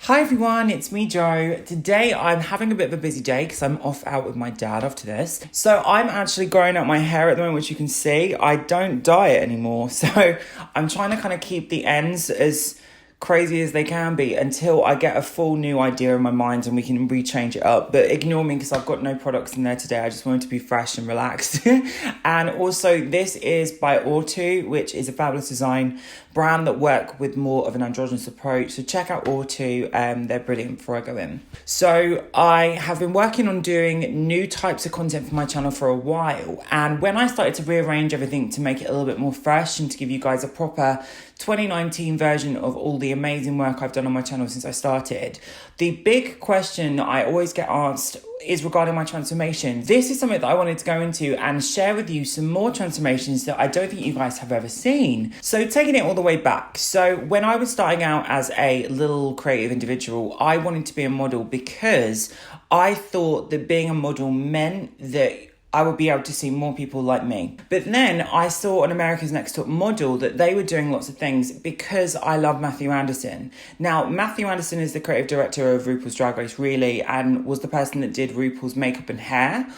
Hi everyone, it's me Jo. Today I'm having a bit of a busy day because I'm off out with my dad after this. So I'm actually growing out my hair at the moment, which you can see. I don't dye it anymore. So I'm trying to kind of keep the ends as crazy as they can be until I get a full new idea in my mind and we can rechange it up. But ignore me because I've got no products in there today. I just wanted to be fresh and relaxed. And also this is by Ortu, which is a fabulous design brand that work with more of an androgynous approach. So check out Ortu, they're brilliant before I go in. So I have been working on doing new types of content for my channel for a while. And when I started to rearrange everything to make it a little bit more fresh and to give you guys a proper 2019 version of all the amazing work I've done on my channel since I started, the big question that I always get asked is regarding my transformation. This is something that I wanted to go into and share with you some more transformations that I don't think you guys have ever seen. So taking it all the way back. So when I was starting out as a little creative individual, I wanted to be a model because I thought that being a model meant that I would be able to see more people like me. But then I saw on America's Next Top Model that they were doing lots of things because I love Matthew Anderson. Now, Matthew Anderson is the creative director of RuPaul's Drag Race, really, and was the person that did RuPaul's makeup and hair.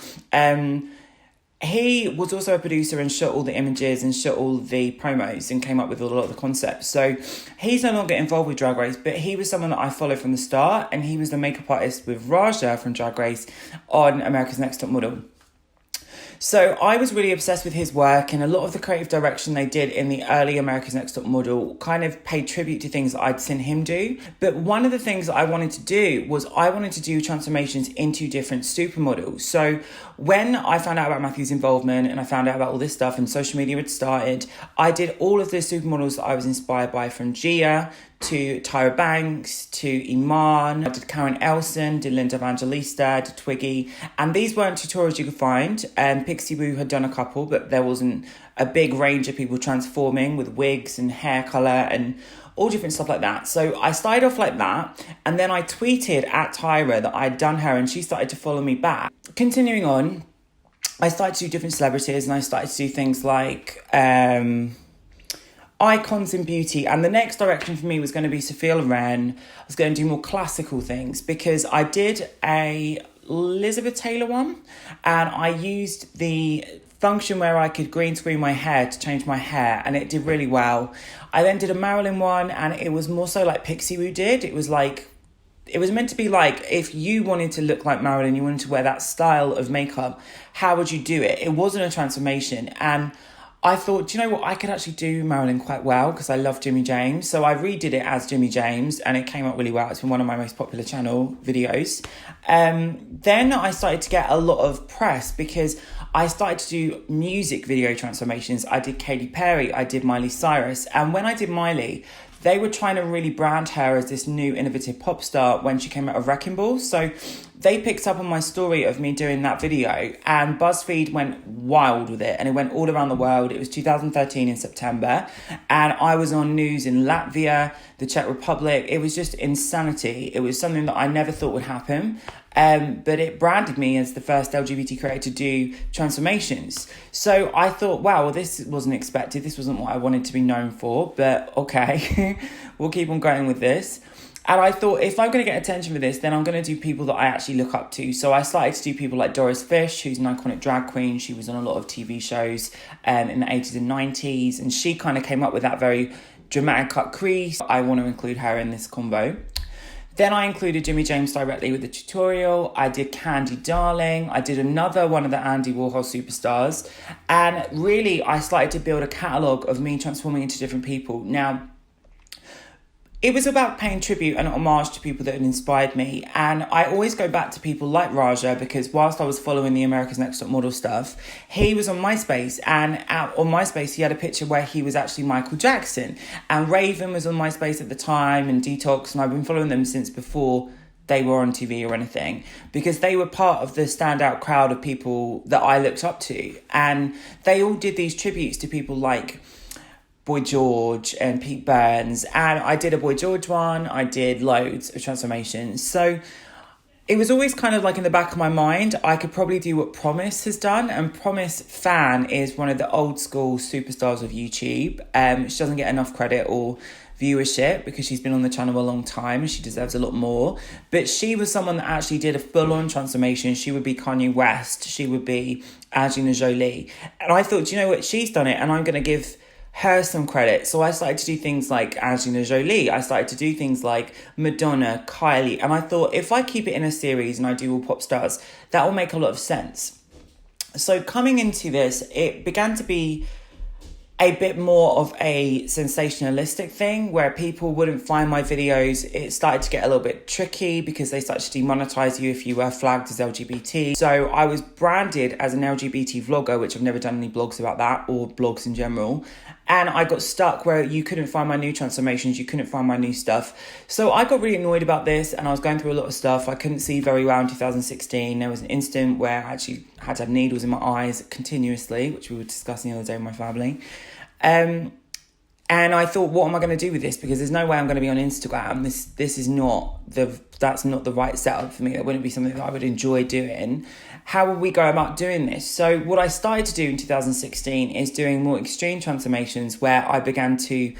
He was also a producer and shot all the images and shot all the promos and came up with a lot of the concepts. So he's no longer involved with Drag Race, but he was someone that I followed from the start, and he was the makeup artist with Raja from Drag Race on America's Next Top Model. So I was really obsessed with his work, and a lot of the creative direction they did in the early America's Next Top Model kind of paid tribute to things that I'd seen him do. But one of the things that I wanted to do was I wanted to do transformations into different supermodels. So when I found out about Matthew's involvement and I found out about all this stuff and social media had started, I did all of the supermodels that I was inspired by, from Gia to Tyra Banks, to Iman, I did Karen Elson, did Linda Evangelista, did Twiggy. And these weren't tutorials you could find. Pixie Boo had done a couple, but there wasn't a big range of people transforming with wigs and hair colour and all different stuff like that. So I started off like that, and then I tweeted at Tyra that I'd done her, and she started to follow me back. Continuing on, I started to do different celebrities, and I started to do things like icons in beauty, and the next direction for me was going to be Sophia Loren. I was going to do more classical things because I did a Elizabeth Taylor one, and I used the function where I could green screen my hair to change my hair, and it did really well. I then did a Marilyn one, and it was more so like Pixie Woo did. It was meant to be like, if you wanted to look like Marilyn, you wanted to wear that style of makeup, how would you do it? It wasn't a transformation, and I thought, do you know what, I could actually do Marilyn quite well because I love Jimmy James. So I redid it as Jimmy James, and it came out really well. It's been one of my most popular channel videos. Then I started to get a lot of press because I started to do music video transformations. I did Katy Perry, I did Miley Cyrus. And when I did Miley, they were trying to really brand her as this new innovative pop star when she came out of Wrecking Ball. So they picked up on my story of me doing that video, and BuzzFeed went wild with it, and it went all around the world. It was 2013 in September, and I was on news in Latvia, the Czech Republic. It was just insanity. It was something that I never thought would happen. But it branded me as the first LGBT creator to do transformations. So I thought, wow, well, this wasn't expected. This wasn't what I wanted to be known for, but okay, we'll keep on going with this. And I thought, if I'm going to get attention for this, then I'm going to do people that I actually look up to. So I started to do people like Doris Fish, who's an iconic drag queen. She was on a lot of TV shows in the 80s and 90s. And she kind of came up with that very dramatic cut crease. I want to include her in this combo. Then I included Jimmy James directly with the tutorial. I did Candy Darling. I did another one of the Andy Warhol superstars. And really, I started to build a catalogue of me transforming into different people. Now, it was about paying tribute and homage to people that had inspired me. And I always go back to people like Raja, because whilst I was following the America's Next Top Model stuff, he was on MySpace. And on MySpace, he had a picture where he was actually Michael Jackson. And Raven was on MySpace at the time, and Detox. And I've been following them since before they were on TV or anything, because they were part of the standout crowd of people that I looked up to. And they all did these tributes to people like Boy George and Pete Burns, and I did a Boy George one. I did loads of transformations. So it was always kind of like in the back of my mind, I could probably do what Promise has done. And Promise Fan is one of the old school superstars of YouTube. She doesn't get enough credit or viewership because she's been on the channel a long time and she deserves a lot more. But she was someone that actually did a full-on transformation. She would be Kanye West. She would be Angelina Jolie. And I thought, do you know what? She's done it and I'm going to give her some credit. So I started to do things like Angelina Jolie. I started to do things like Madonna, Kylie. And I thought, if I keep it in a series and I do all pop stars, that will make a lot of sense. So coming into this, it began to be a bit more of a sensationalistic thing where people wouldn't find my videos. It started to get a little bit tricky because they started to demonetize you if you were flagged as LGBT. So I was branded as an LGBT vlogger, which I've never done any blogs about that or blogs in general. And I got stuck where you couldn't find my new transformations, you couldn't find my new stuff. So I got really annoyed about this and I was going through a lot of stuff. I couldn't see very well in 2016. There was an instant where I actually had to have needles in my eyes continuously, which we were discussing the other day with my family. And I thought, what am I going to do with this? Because there's no way I'm going to be on Instagram. That's not the right setup for me. That wouldn't be something that I would enjoy doing. How will we go about doing this? So what I started to do in 2016 is doing more extreme transformations where I began to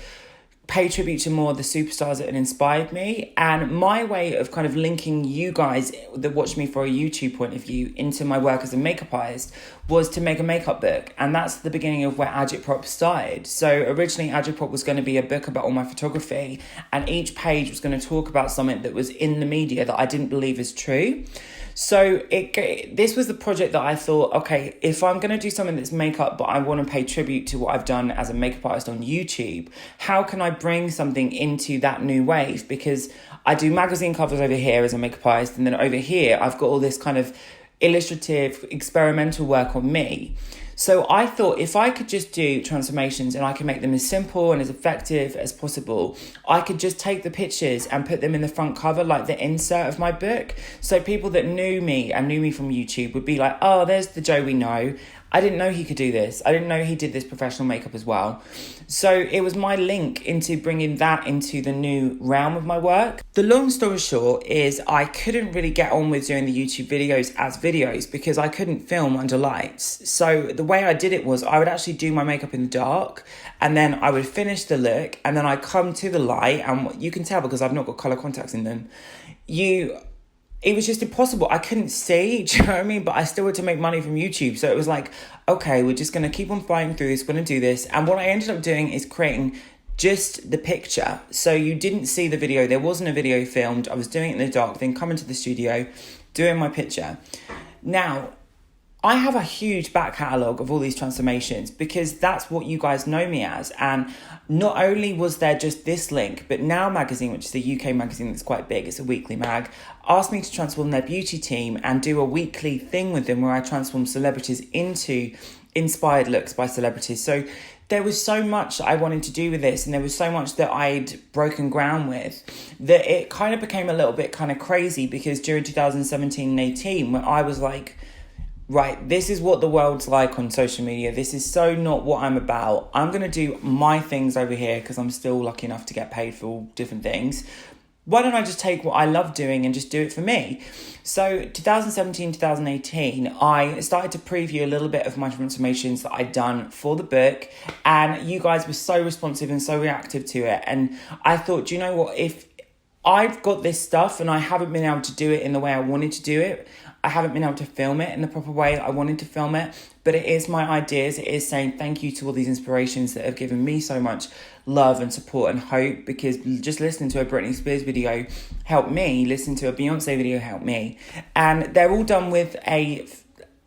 pay tribute to more of the superstars that had inspired me. And my way of kind of linking you guys that watch me for a YouTube point of view into my work as a makeup artist was to make a makeup book. And that's the beginning of where Agitprop started. So originally Agitprop was going to be a book about all my photography, and each page was going to talk about something that was in the media that I didn't believe is true. So this was the project that I thought, okay, if I'm going to do something that's makeup, but I want to pay tribute to what I've done as a makeup artist on YouTube, how can I bring something into that new wave? Because I do magazine covers over here as a makeup artist, and then over here, I've got all this kind of illustrative, experimental work on me. So I thought if I could just do transformations and I could make them as simple and as effective as possible, I could just take the pictures and put them in the front cover, like the insert of my book. So people that knew me and knew me from YouTube would be like, oh, there's the Joe we know. I didn't know he could do this. I didn't know he did this professional makeup as well. So it was my link into bringing that into the new realm of my work. The long story short is I couldn't really get on with doing the YouTube videos as videos because I couldn't film under lights. So the way I did it was I would actually do my makeup in the dark and then I would finish the look and then I come to the light, and you can tell because I've not got colour contacts in them. It was just impossible. I couldn't see, do you know what I mean? But I still had to make money from YouTube. So it was like, okay, we're just going to keep on fighting through this. We're going to do this. And what I ended up doing is creating just the picture. So you didn't see the video. There wasn't a video filmed. I was doing it in the dark, then coming to the studio, doing my picture. Now, I have a huge back catalogue of all these transformations because that's what you guys know me as. And not only was there just this link, but Now Magazine, which is a UK magazine that's quite big, it's a weekly mag, asked me to transform their beauty team and do a weekly thing with them where I transform celebrities into inspired looks by celebrities. So there was so much I wanted to do with this, and there was so much that I'd broken ground with, that it kind of became a little bit kind of crazy because during 2017 and 18, when I was like, right, this is what the world's like on social media. This is so not what I'm about. I'm going to do my things over here because I'm still lucky enough to get paid for all different things. Why don't I just take what I love doing and just do it for me? So 2017, 2018, I started to preview a little bit of my transformations that I'd done for the book. And you guys were so responsive and so reactive to it. And I thought, do you know what? If I've got this stuff and I haven't been able to do it in the way I wanted to do it, I haven't been able to film it in the proper way I wanted to film it, but it is my ideas. It is saying thank you to all these inspirations that have given me so much love and support and hope, because just listening to a Britney Spears video helped me, listening to a Beyonce video helped me. And they're all done with a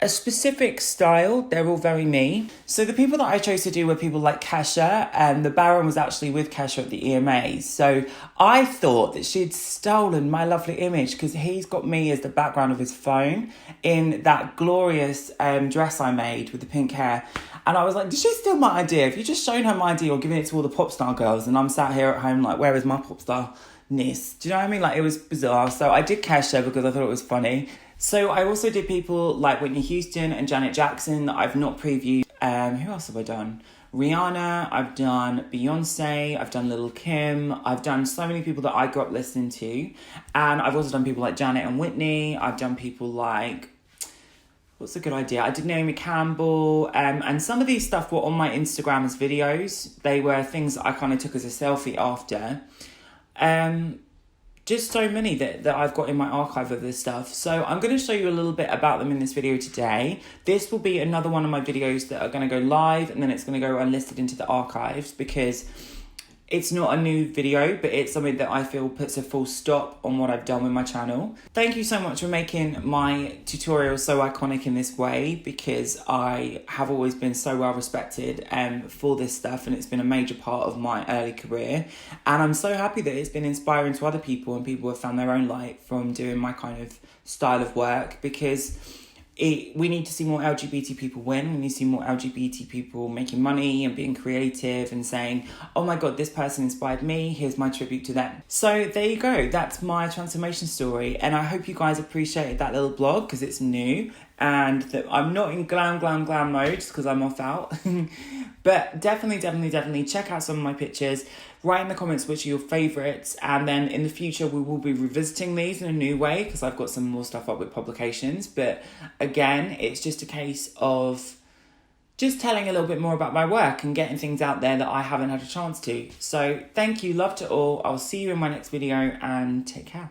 specific style. They're all very me. So the people that I chose to do were people like Kesha, and the Baron was actually with Kesha at the EMAs. So I thought that she'd stolen my lovely image because he's got me as the background of his phone in that glorious dress I made with the pink hair. And I was like, did she steal my idea? If you just shown her my idea or given it to all the pop star girls, and I'm sat here at home like, where is my pop star-ness? Do you know what I mean? Like, it was bizarre. So I did Kesha because I thought it was funny. So I also did people like Whitney Houston and Janet Jackson that I've not previewed. Who else have I done? Rihanna, I've done Beyonce, I've done Lil' Kim, I've done so many people that I grew up listening to. And I've also done people like Janet and Whitney. I've done people like, what's a good idea? I did Naomi Campbell, and some of these stuff were on my Instagram as videos. They were things that I kind of took as a selfie after. Just so many that I've got in my archive of this stuff. So I'm going to show you a little bit about them in this video today. This will be another one of my videos that are going to go live, and then it's going to go unlisted into the archives, because it's not a new video, but it's something that I feel puts a full stop on what I've done with my channel. Thank you so much for making my tutorials so iconic in this way, because I have always been so well respected for this stuff, and it's been a major part of my early career. And I'm so happy that it's been inspiring to other people, and people have found their own light from doing my kind of style of work, because we need to see more LGBT people win. We need to see more LGBT people making money and being creative and saying, oh my God, this person inspired me. Here's my tribute to them. So there you go. That's my transformation story. And I hope you guys appreciated that little blog, because it's new and that I'm not in glam mode because I'm off out. But definitely check out some of my pictures. Write in the comments which are your favourites, and then in the future we will be revisiting these in a new way, because I've got some more stuff up with publications. But again, it's just a case of just telling a little bit more about my work and getting things out there that I haven't had a chance to. So thank you, love to all. I'll see you in my next video, and take care.